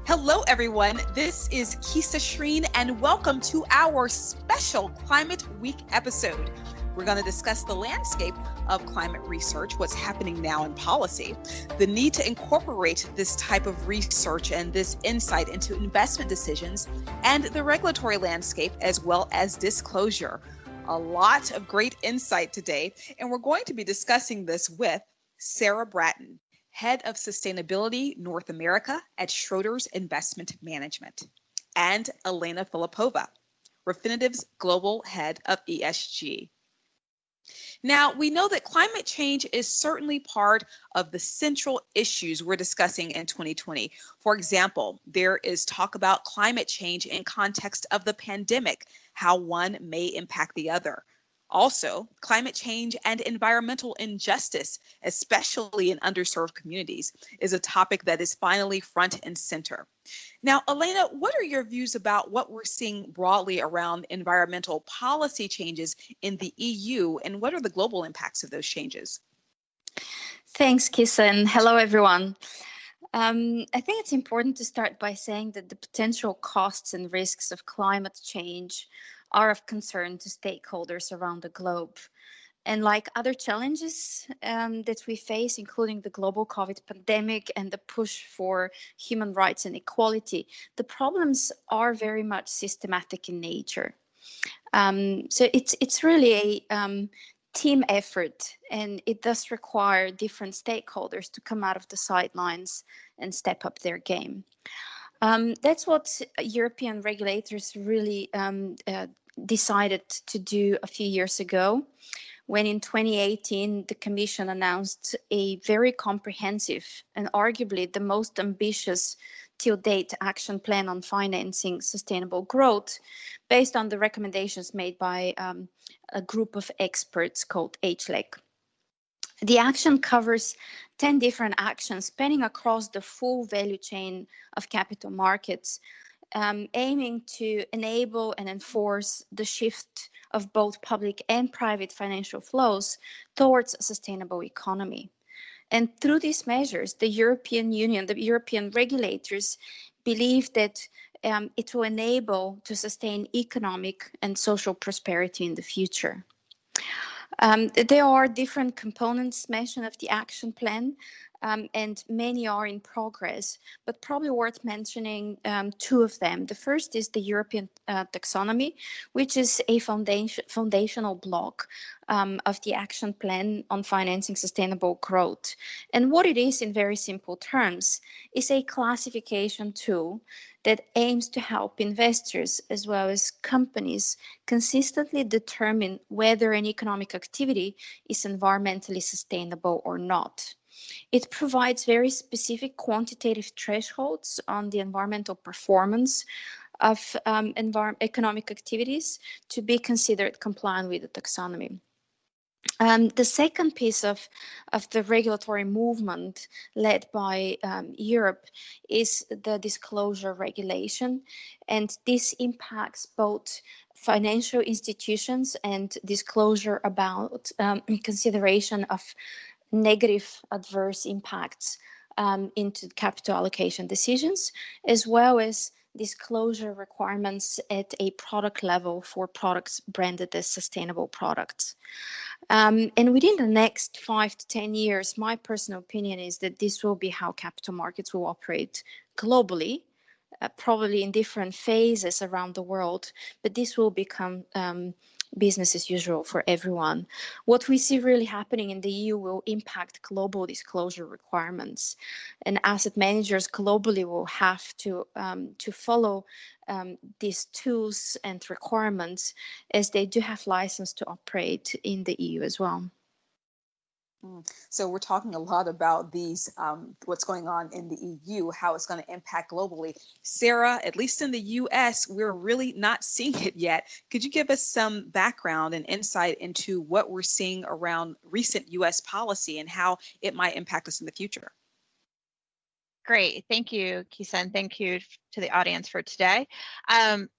Hello, everyone. This is Kisa Shreen, and welcome to our special Climate Week episode. We're going to discuss the landscape of climate research, what's happening now in policy, the need to incorporate this type of research and this insight into investment decisions, and the regulatory landscape, as well as disclosure. A lot of great insight today, and we're going to be discussing this with Sarah Bratton, Head of Sustainability North America at Schroders Investment Management, and Elena Philipova, Refinitiv's Global Head of ESG. Now, we know that climate change is certainly part of the central issues we're discussing in 2020. For example, there is talk about climate change in context of the pandemic, how one may impact the other. Also, climate change and environmental injustice, especially in underserved communities, is a topic that is finally front and center. Now, Elena, what are your views about what we're seeing broadly around environmental policy changes in the EU, and what are the global impacts of those changes? Thanks, Kisa, and hello, everyone. I think it's important to start by saying that the potential costs and risks of climate change are of concern to stakeholders around the globe. And like other challenges that we face, including the global COVID pandemic and the push for human rights and equality, the problems are very much systematic in nature. So it's really a team effort, and it does require different stakeholders to come out of the sidelines and step up their game. That's what European regulators really decided to do a few years ago, when in 2018 the Commission announced a very comprehensive and arguably the most ambitious till date action plan on financing sustainable growth, based on the recommendations made by a group of experts called HLEC. The action covers 10 different actions spanning across the full value chain of capital markets, aiming to enable and enforce the shift of both public and private financial flows towards a sustainable economy. And through these measures, the European Union, the European regulators believe that it will enable to sustain economic and social prosperity in the future. There are different components mentioned of the action plan, and many are in progress, but probably worth mentioning two of them. The first is the European taxonomy, which is a foundational block of the action plan on financing sustainable growth. And what it is, in very simple terms, is a classification tool that aims to help investors as well as companies consistently determine whether an economic activity is environmentally sustainable or not. It provides very specific quantitative thresholds on the environmental performance of economic activities to be considered compliant with the taxonomy. The second piece of the regulatory movement led by Europe is the disclosure regulation, and this impacts both financial institutions and disclosure about consideration of negative adverse impacts into capital allocation decisions, as well as disclosure requirements at a product level for products branded as sustainable products. And within the next 5 to 10 years, my personal opinion is that this will be how capital markets will operate globally, probably in different phases around the world, but this will become business as usual for everyone. What we see really happening in the EU will impact global disclosure requirements, and asset managers globally will have to follow these tools and requirements, as they do have license to operate in the EU as well. So we're talking a lot about these, what's going on in the EU, how it's going to impact globally. Sarah, at least in the US, we're really not seeing it yet. Could you give us some background and insight into what we're seeing around recent US policy and how it might impact us in the future? Great. Thank you, Kisa, and thank you to the audience for today.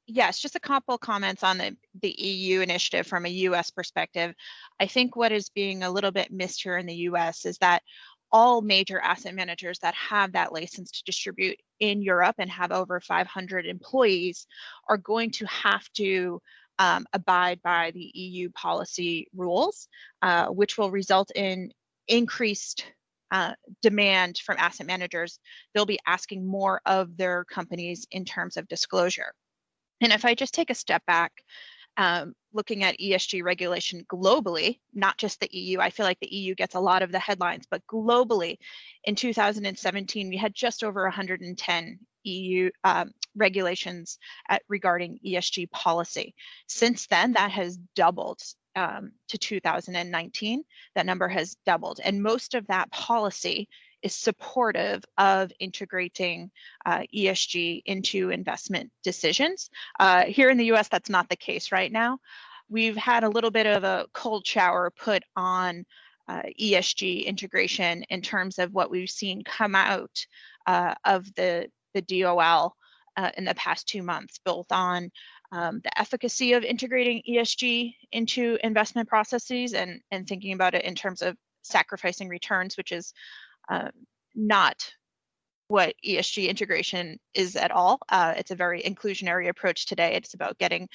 Yes, just a couple comments on the EU initiative from a US perspective. I think what is being a little bit missed here in the US is that all major asset managers that have that license to distribute in Europe and have over 500 employees are going to have to abide by the EU policy rules, which will result in increased demand from asset managers. They'll be asking more of their companies in terms of disclosure. And if I just take a step back, looking at ESG regulation globally, not just the EU, I feel like the EU gets a lot of the headlines, but globally, in 2017, we had just over 110 EU regulations regarding ESG policy. Since then, that has doubled to 2019. That number has doubled, and most of that policy is supportive of integrating ESG into investment decisions. Here in the US, that's not the case right now. We've had a little bit of a cold shower put on ESG integration in terms of what we've seen come out of the DOL in the past 2 months, both on the efficacy of integrating ESG into investment processes and thinking about it in terms of sacrificing returns, which is not what ESG integration is at all. It's a very inclusionary approach today. It's about getting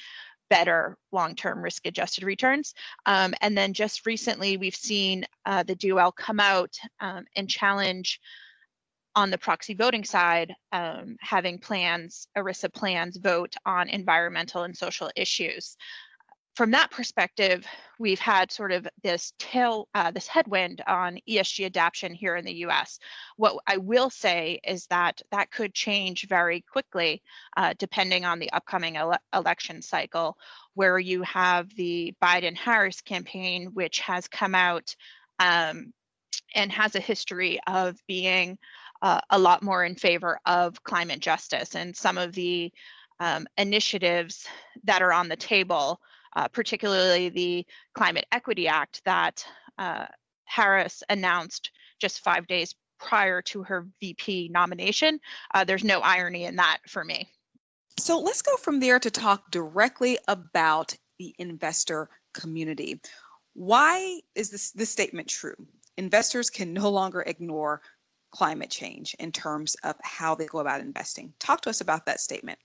better long-term risk-adjusted returns. And then just recently, we've seen the DOL come out and challenge on the proxy voting side, having plans, ERISA plans, vote on environmental and social issues. From that perspective, we've had sort of this headwind on ESG adoption here in the US. What I will say is that that could change very quickly, depending on the upcoming election cycle, where you have the Biden-Harris campaign, which has come out and has a history of being a lot more in favor of climate justice, and some of the initiatives that are on the table, particularly the Climate Equity Act that Harris announced just 5 days prior to her VP nomination. There's no irony in that for me. So let's go from there to talk directly about the investor community. Why is this statement true? Investors can no longer ignore climate change in terms of how they go about investing. Talk to us about that statement.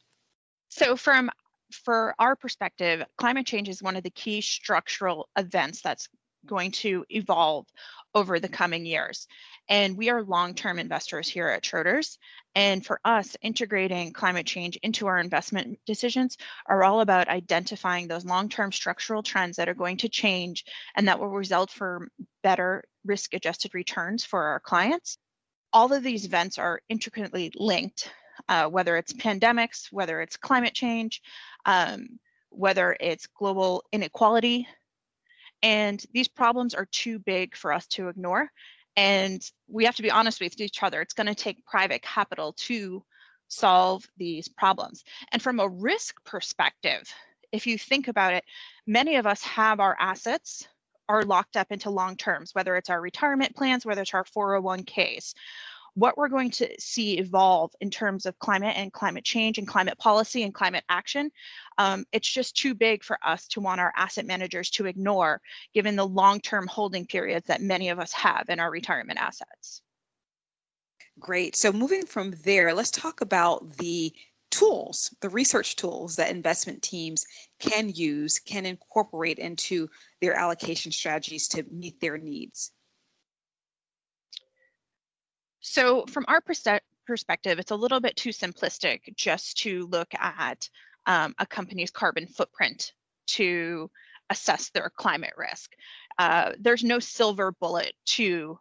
So for our perspective, climate change is one of the key structural events that's going to evolve over the coming years. And we are long-term investors here at Schroders. And for us, integrating climate change into our investment decisions are all about identifying those long-term structural trends that are going to change and that will result for better risk-adjusted returns for our clients. All of these events are intricately linked, whether it's pandemics, whether it's climate change, whether it's global inequality. And these problems are too big for us to ignore. And we have to be honest with each other. It's going to take private capital to solve these problems. And from a risk perspective, if you think about it, many of us have our assets are locked up into long terms, whether it's our retirement plans, whether it's our 401ks. What we're going to see evolve in terms of climate and climate change and climate policy and climate action, it's just too big for us to want our asset managers to ignore, given the long-term holding periods that many of us have in our retirement assets. Great. So moving from there, let's talk about the tools, the research tools that investment teams can use, can incorporate into their allocation strategies to meet their needs. So from our perspective, it's a little bit too simplistic just to look at a company's carbon footprint to assess their climate risk. There's no silver bullet to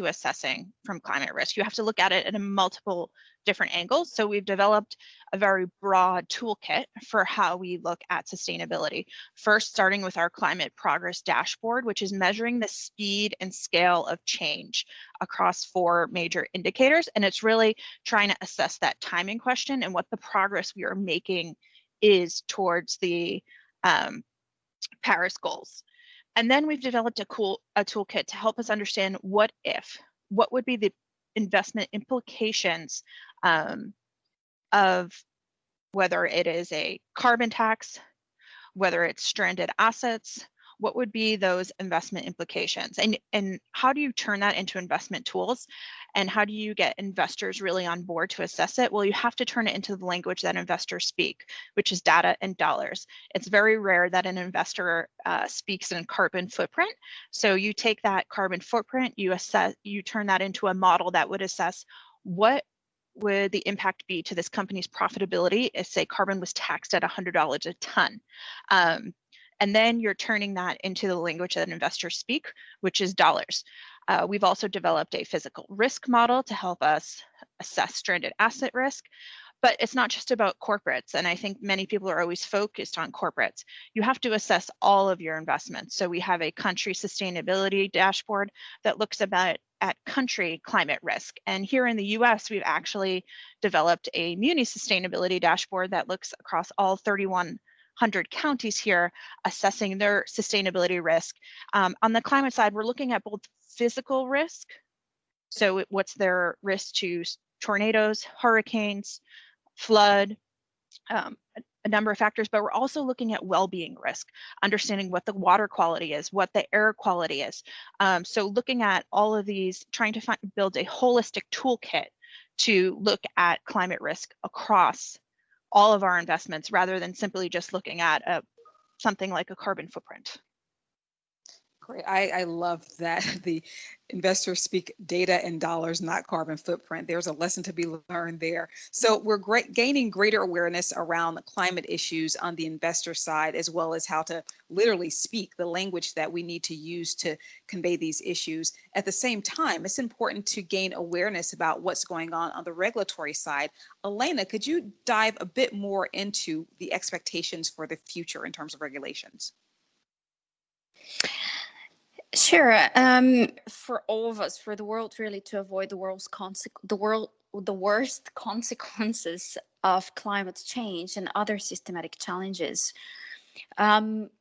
assessing from climate risk. You have to look at it in multiple different angles. So we've developed a very broad toolkit for how we look at sustainability. First, starting with our climate progress dashboard, which is measuring the speed and scale of change across 4 major indicators. And it's really trying to assess that timing question and what the progress we are making is towards the Paris goals. And then we've developed a toolkit to help us understand what would be the investment implications of whether it is a carbon tax, whether it's stranded assets, what would be those investment implications? And how do you turn that into investment tools? And how do you get investors really on board to assess it? Well, you have to turn it into the language that investors speak, which is data and dollars. It's very rare that an investor speaks in carbon footprint. So you take that carbon footprint, you turn that into a model that would assess what would the impact be to this company's profitability if, say, carbon was taxed at $100 a ton. And then you're turning that into the language that investors speak, which is dollars. We've also developed a physical risk model to help us assess stranded asset risk. But it's not just about corporates. And I think many people are always focused on corporates. You have to assess all of your investments. So we have a country sustainability dashboard that looks at country climate risk. And here in the US, we've actually developed a muni sustainability dashboard that looks across all 3,100 counties here, assessing their sustainability risk. On the climate side, we're looking at both physical risk. So what's their risk to tornadoes, hurricanes, flood, a number of factors, but we're also looking at well-being risk, understanding what the water quality is, what the air quality is. So looking at all of these, trying to build a holistic toolkit to look at climate risk across all of our investments, rather than simply just looking at something like a carbon footprint. Great. I love that the investors speak data and dollars, not carbon footprint. There's a lesson to be learned there. So we're gaining greater awareness around climate issues on the investor side, as well as how to literally speak the language that we need to use to convey these issues. At the same time, it's important to gain awareness about what's going on the regulatory side. Elena, could you dive a bit more into the expectations for the future in terms of regulations? Sure. For all of us, for the world really to avoid the worst consequences of climate change and other systematic challenges,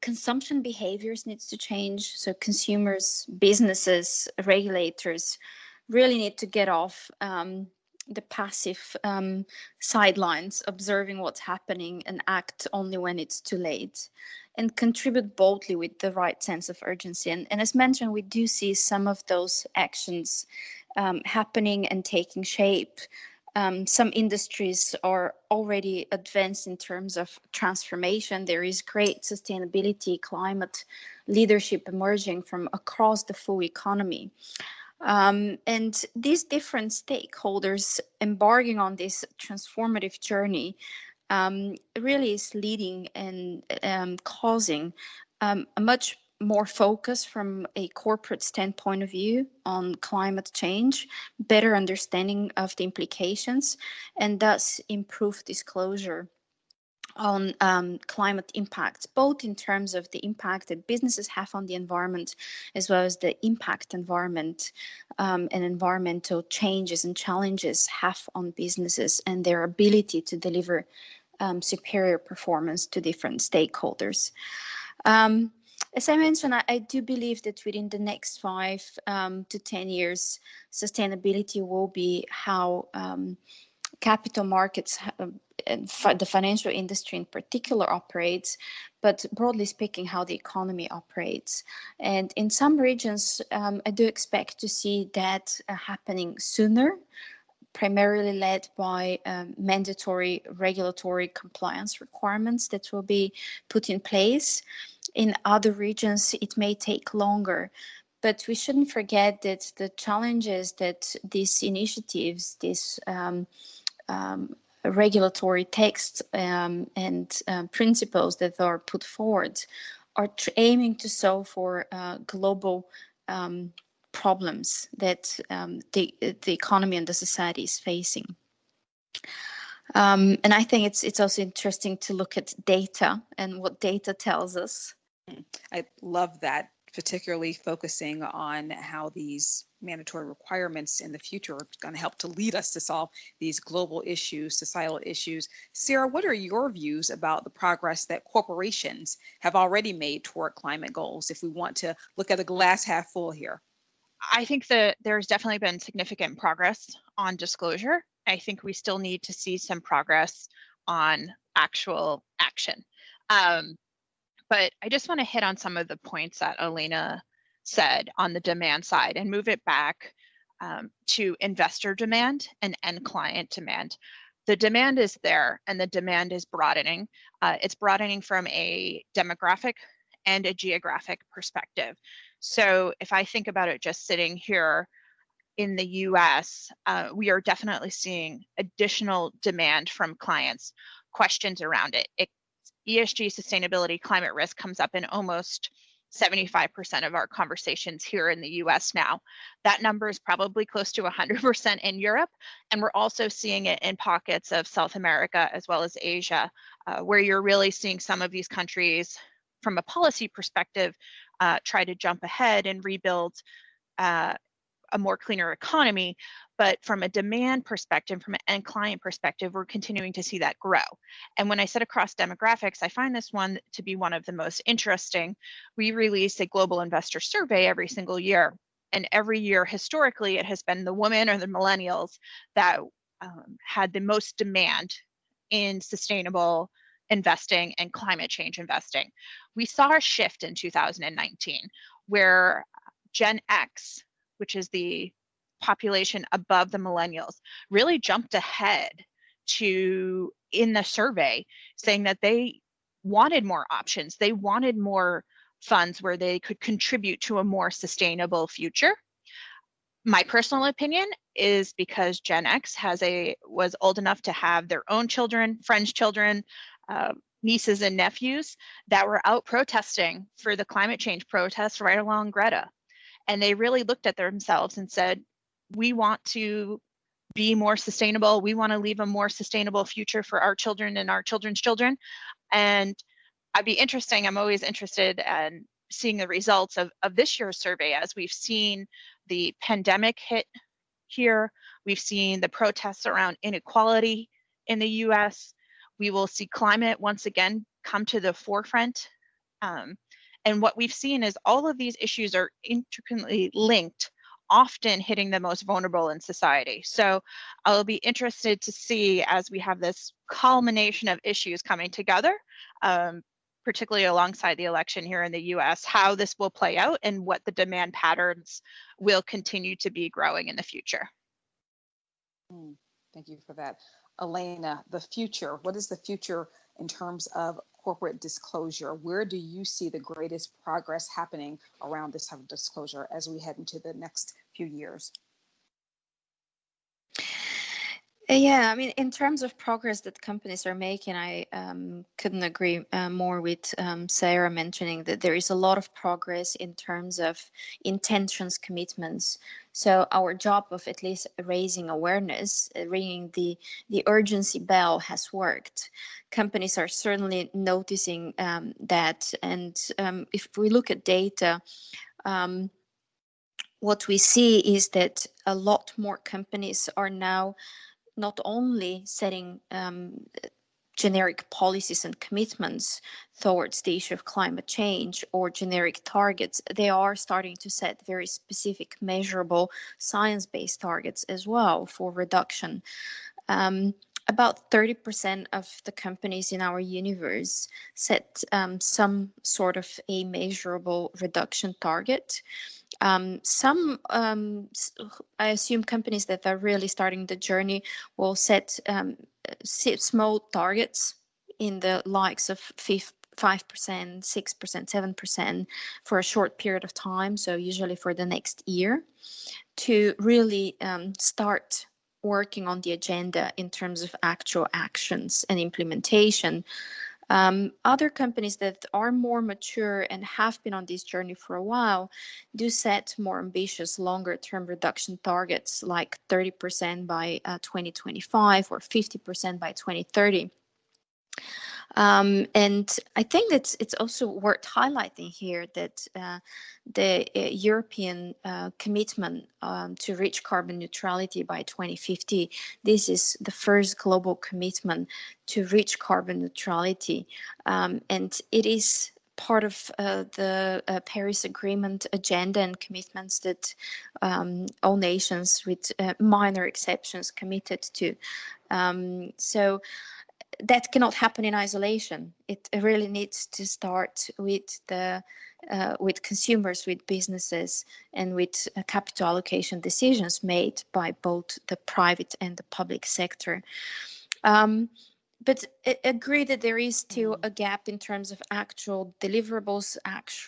consumption behaviors needs to change. So consumers, businesses, regulators really need to get off the passive sidelines, observing what's happening and act only when it's too late, and contribute boldly with the right sense of urgency. And as mentioned, we do see some of those actions happening and taking shape. Some industries are already advanced in terms of transformation. There is great sustainability, climate leadership emerging from across the full economy. And these different stakeholders embarking on this transformative journey really is leading and causing a much more focus from a corporate standpoint of view on climate change, better understanding of the implications, and thus improve disclosure on climate impacts, both in terms of the impact that businesses have on the environment, as well as the impact environment and environmental changes and challenges have on businesses and their ability to deliver superior performance to different stakeholders. As I mentioned, I do believe that within the next 5 to 10 years, sustainability will be how capital markets and the financial industry in particular operates, but broadly speaking, how the economy operates. And in some regions, I do expect to see that happening sooner, primarily led by mandatory regulatory compliance requirements that will be put in place. In other regions, it may take longer. But we shouldn't forget that the challenges that these initiatives, these regulatory texts and principles that are put forward are aiming to solve for global problems that the economy and the society is facing. And I think it's also interesting to look at data and what data tells us. I love that, particularly focusing on how these mandatory requirements in the future are going to help to lead us to solve these global issues, societal issues. Sarah, what are your views about the progress that corporations have already made toward climate goals, if we want to look at a glass half full here? I think that there's definitely been significant progress on disclosure. I think we still need to see some progress on actual action. But I just want to hit on some of the points that Elena said on the demand side and move it back to investor demand and end client demand. The demand is there and the demand is broadening. It's broadening from a demographic and a geographic perspective. So if I think about it just sitting here in the US, we are definitely seeing additional demand from clients, questions around it. ESG, sustainability, climate risk comes up in almost 75% of our conversations here in the US now. That number is probably close to 100% in Europe, and we're also seeing it in pockets of South America as well as Asia, where you're really seeing some of these countries from a policy perspective try to jump ahead and rebuild a more cleaner economy. But from a demand perspective, from an end client perspective, we're continuing to see that grow. And when I said across demographics, I find this one to be one of the most interesting. We release a global investor survey every single year. And every year, historically, it has been the women or the millennials that had the most demand in sustainable investing and climate change investing. We saw a shift in 2019 where Gen X, which is the population above the millennials, really jumped ahead to in the survey saying that they wanted more options. They wanted more funds where they could contribute to a more sustainable future. My personal opinion is because Gen X was old enough to have their own children, friends' children, nieces and nephews that were out protesting for the climate change protests right along Greta. And they really looked at themselves and said, we want to be more sustainable. We want to leave a more sustainable future for our children and our children's children. And I'm always interested in seeing the results of this year's survey, as we've seen the pandemic hit here. We've seen the protests around inequality in the US. We will see climate once again come to the forefront. And what we've seen is all of these issues are intricately linked, often hitting the most vulnerable in society. So I'll be interested to see, as we have this culmination of issues coming together, particularly alongside the election here in the US, how this will play out and what the demand patterns will continue to be growing in the future. Thank you for that. Elena, the future, what is the future in terms of corporate disclosure? Where do you see the greatest progress happening around this type of disclosure as we head into the next few years? Yeah, I mean, in terms of progress that companies are making, I couldn't agree more with Sarah mentioning that there is a lot of progress in terms of intentions, commitments. So our job of at least raising awareness, ringing the urgency bell has worked. Companies are certainly noticing that. And if we look at data, what we see is that a lot more companies are now not only setting generic policies and commitments towards the issue of climate change or generic targets, they are starting to set very specific, measurable, science-based targets as well for reduction. About 30% of the companies in our universe set some sort of a measurable reduction target. Some, I assume companies that are really starting the journey will set small targets in the likes of 5%, 6%, 7% for a short period of time, so usually for the next year, to really start working on the agenda in terms of actual actions and implementation. Other companies that are more mature and have been on this journey for a while do set more ambitious longer-term reduction targets, like 30% by 2025 or 50% by 2030. And I think that it's also worth highlighting here that the European commitment to reach carbon neutrality by 2050, this is the first global commitment to reach carbon neutrality. And it is part of the Paris Agreement agenda and commitments that all nations with minor exceptions committed to. So that cannot happen in isolation. It really needs to start with with consumers, with businesses, and with capital allocation decisions made by both the private and the public sector. But I agree that there is still a gap in terms of actual deliverables,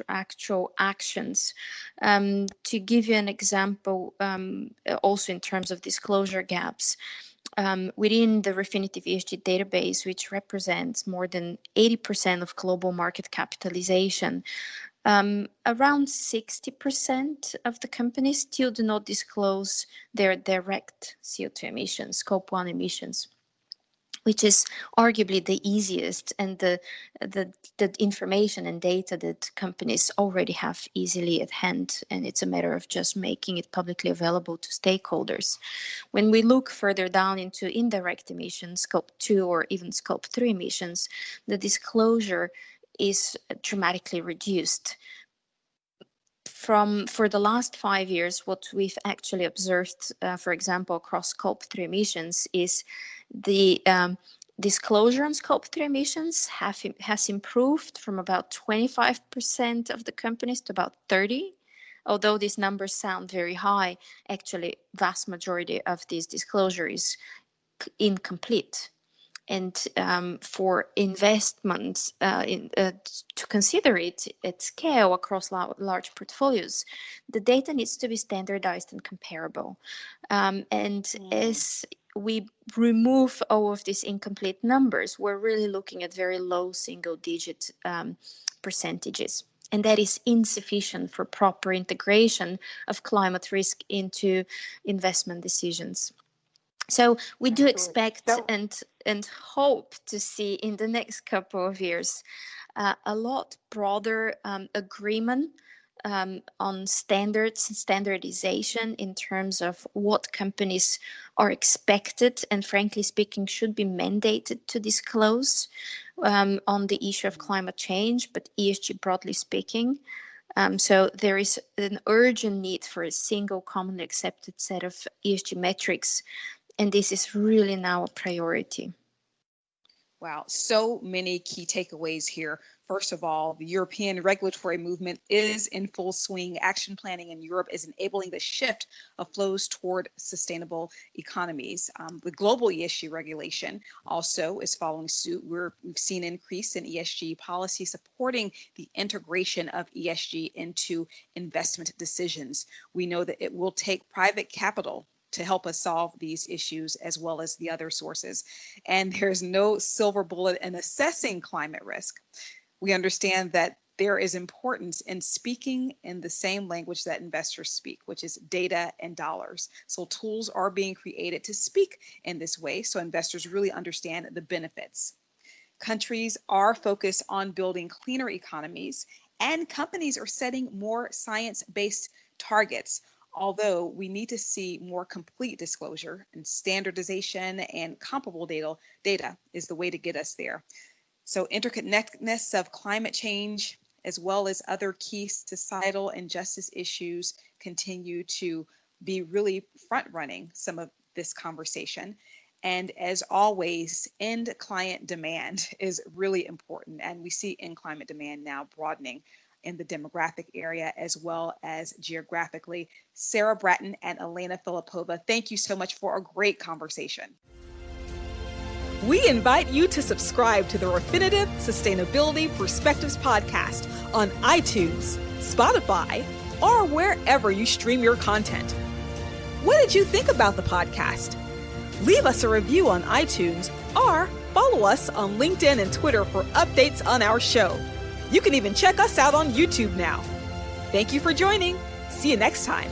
actual actions. To give you an example, also in terms of disclosure gaps, within the Refinitiv ESG database, which represents more than 80% of global market capitalization, around 60% of the companies still do not disclose their direct CO2 emissions, Scope 1 emissions, which is arguably the easiest and the information and data that companies already have easily at hand, and it's a matter of just making it publicly available to stakeholders. When we look further down into indirect emissions, Scope 2 or even Scope 3 emissions, the disclosure is dramatically reduced. For the last 5 years, what we've actually observed, for example, across Scope 3 emissions is the disclosure on Scope 3 emissions has improved from about 25% of the companies to about 30%. Although these numbers sound very high, actually vast majority of these disclosure is incomplete. And for investments to consider it at scale across large portfolios, the data needs to be standardized and comparable. As we remove all of these incomplete numbers, we're really looking at very low single-digit percentages. And that is insufficient for proper integration of climate risk into investment decisions. So we do expect and hope to see in the next couple of years a lot broader agreement on standards and standardization in terms of what companies are expected and, frankly speaking, should be mandated to disclose on the issue of climate change, but ESG broadly speaking. So there is an urgent need for a single commonly accepted set of ESG metrics, and this is really now a priority. Wow, so many key takeaways here. First of all, the European regulatory movement is in full swing. Action planning in Europe is enabling the shift of flows toward sustainable economies. The global ESG regulation also is following suit. We've seen an increase in ESG policy supporting the integration of ESG into investment decisions. We know that it will take private capital to help us solve these issues as well as the other sources. And there's no silver bullet in assessing climate risk. We understand that there is importance in speaking in the same language that investors speak, which is data and dollars. So tools are being created to speak in this way so investors really understand the benefits. Countries are focused on building cleaner economies, and companies are setting more science-based targets. Although we need to see more complete disclosure, and standardization and comparable data is the way to get us there. So interconnectedness of climate change, as well as other key societal and justice issues, continue to be really front-running some of this conversation. And as always, end client demand is really important. And we see end climate demand now broadening in the demographic area as well as geographically. Sarah Bratton and Elena Philipova, thank you so much for a great conversation. We invite you to subscribe to the Refinitiv Sustainability Perspectives podcast on iTunes, Spotify, or wherever you stream your content. What did you think about the podcast? Leave us a review on iTunes or follow us on LinkedIn and Twitter for updates on our show. You can even check us out on YouTube now. Thank you for joining. See you next time.